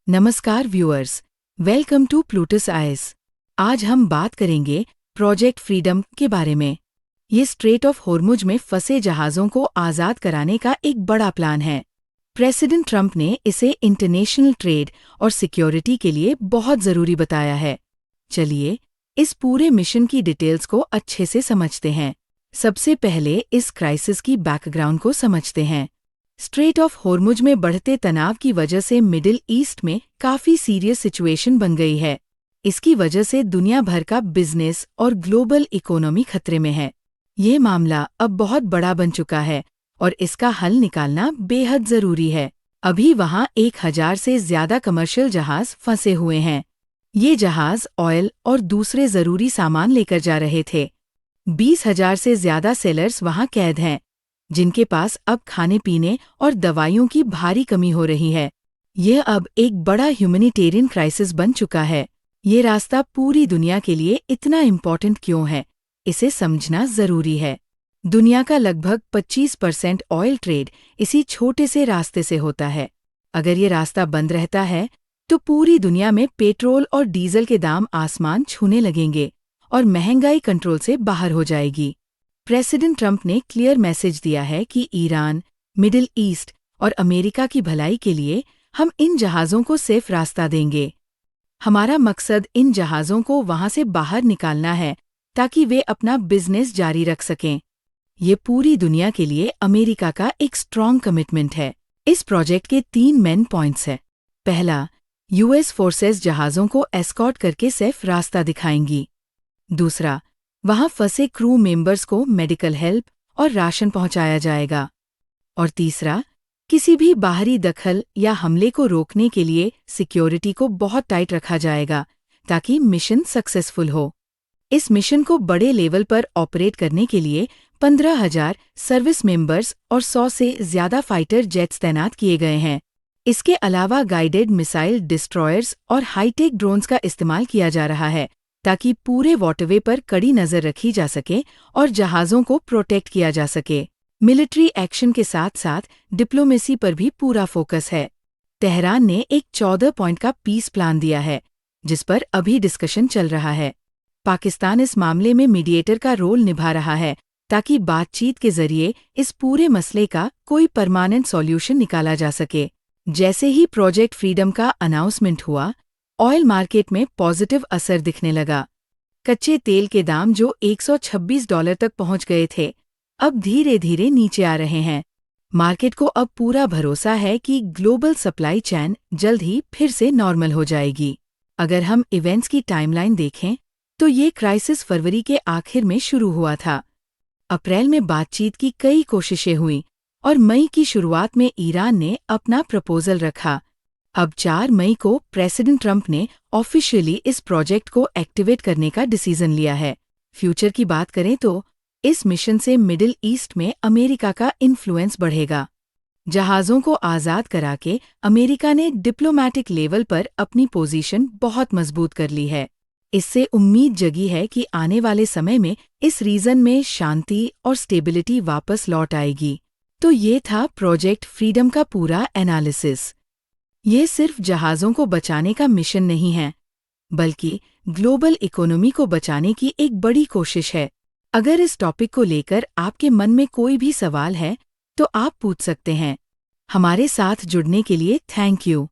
नमस्कार viewers, welcome to Plutus Eyes. आज हम बात करेंगे प्रोजेक्ट फ्रीडम के बारे में। ये स्ट्रेट ऑफ होर्मुज में फंसे जहाज़ों को आज़ाद कराने का एक बड़ा प्लान है। प्रेसिडेंट ट्रंप ने इसे इंटरनेशनल ट्रेड और सिक्योरिटी के लिए बहुत ज़रूरी बताया है। चलिए, इस पूरे मिशन की डिटेल्स को अच्छे से समझते हैं। सबसे पहले इस क्राइसिस की बैकग्राउंड को समझते हैं। स्ट्रेट ऑफ होर्मुज में बढ़ते तनाव की वजह से मिडिल ईस्ट में काफी सीरियस सिचुएशन बन गई है। इसकी वजह से दुनिया भर का बिजनेस और ग्लोबल इकोनॉमी खतरे में है। ये मामला अब बहुत बड़ा बन चुका है और इसका हल निकालना बेहद जरूरी है। अभी वहां 1000 से ज्यादा कमर्शियल जहाज फंसे हुए हैं। ये जहाज ऑयल और दूसरे जरूरी सामान लेकर जा रहे थे। 20,000 से ज्यादा सेलर्स वहां कैद हैं, जिनके पास अब खाने पीने और दवाइयों की भारी कमी हो रही है। यह अब एक बड़ा ह्यूमैनिटेरियन क्राइसिस बन चुका है। ये रास्ता पूरी दुनिया के लिए इतना इम्पोर्टेंट क्यों है, इसे समझना जरूरी है। दुनिया का लगभग 25% ऑयल ट्रेड इसी छोटे से रास्ते से होता है। अगर ये रास्ता बंद रहता है तो पूरी दुनिया में पेट्रोल और डीजल के दाम आसमान छूने लगेंगे और महंगाई कंट्रोल से बाहर हो जाएगी। प्रेसिडेंट ट्रंप ने क्लियर मैसेज दिया है कि ईरान, मिडिल ईस्ट और अमेरिका की भलाई के लिए हम इन जहाज़ों को सेफ रास्ता देंगे। हमारा मकसद इन जहाज़ों को वहां से बाहर निकालना है ताकि वे अपना बिजनेस जारी रख सकें। ये पूरी दुनिया के लिए अमेरिका का एक स्ट्रॉन्ग कमिटमेंट है। इस प्रोजेक्ट के 3 मेन पॉइंट्स हैं। पहला, यूएस फोर्सेस जहाज़ों को एस्कॉर्ट करके सेफ रास्ता दिखाएंगी। दूसरा, वहां फंसे क्रू मेंबर्स को मेडिकल हेल्प और राशन पहुंचाया जाएगा। और तीसरा, किसी भी बाहरी दखल या हमले को रोकने के लिए सिक्योरिटी को बहुत टाइट रखा जाएगा ताकि मिशन सक्सेसफुल हो। इस मिशन को बड़े लेवल पर ऑपरेट करने के लिए 15,000 सर्विस मेंबर्स और 100 से ज्यादा फाइटर जेट्स तैनात किए गए हैं। इसके अलावा गाइडेड मिसाइल डिस्ट्रॉयर्स और हाईटेक ड्रोन्स का इस्तेमाल किया जा रहा है ताकि पूरे वाटरवे पर कड़ी नजर रखी जा सके और जहाज़ों को प्रोटेक्ट किया जा सके। मिलिट्री एक्शन के साथ साथ डिप्लोमेसी पर भी पूरा फोकस है। तेहरान ने एक 14 पॉइंट का पीस प्लान दिया है, जिस पर अभी डिस्कशन चल रहा है। पाकिस्तान इस मामले में मीडिएटर का रोल निभा रहा है ताकि बातचीत के जरिए इस पूरे मसले का कोई परमानेंट सॉल्यूशन निकाला जा सके। जैसे ही प्रोजेक्ट फ्रीडम का अनाउंसमेंट हुआ, ऑयल मार्केट में पॉजिटिव असर दिखने लगा। कच्चे तेल के दाम जो $126 तक पहुंच गए थे, अब धीरे धीरे नीचे आ रहे हैं। मार्केट को अब पूरा भरोसा है कि ग्लोबल सप्लाई चेन जल्द ही फिर से नॉर्मल हो जाएगी। अगर हम इवेंट्स की टाइमलाइन देखें तो ये क्राइसिस फरवरी के आखिर में शुरू हुआ था। अप्रैल में बातचीत की कई कोशिशें हुई और मई की शुरुआत में ईरान ने अपना प्रपोजल रखा। अब 4 मई को प्रेसिडेंट ट्रंप ने ऑफिशियली इस प्रोजेक्ट को एक्टिवेट करने का डिसीजन लिया है। फ्यूचर की बात करें तो इस मिशन से मिडिल ईस्ट में अमेरिका का इन्फ्लुएंस बढ़ेगा। जहाज़ों को आज़ाद करा के अमेरिका ने डिप्लोमैटिक लेवल पर अपनी पोजीशन बहुत मजबूत कर ली है। इससे उम्मीद जगी है कि आने वाले समय में इस रीजन में शांति और स्टेबिलिटी वापस लौट आएगी। तो ये था प्रोजेक्ट फ्रीडम का पूरा एनालिसिस। ये सिर्फ जहाज़ों को बचाने का मिशन नहीं है, बल्कि ग्लोबल इकोनॉमी को बचाने की एक बड़ी कोशिश है। अगर इस टॉपिक को लेकर आपके मन में कोई भी सवाल है, तो आप पूछ सकते हैं। हमारे साथ जुड़ने के लिए थैंक यू।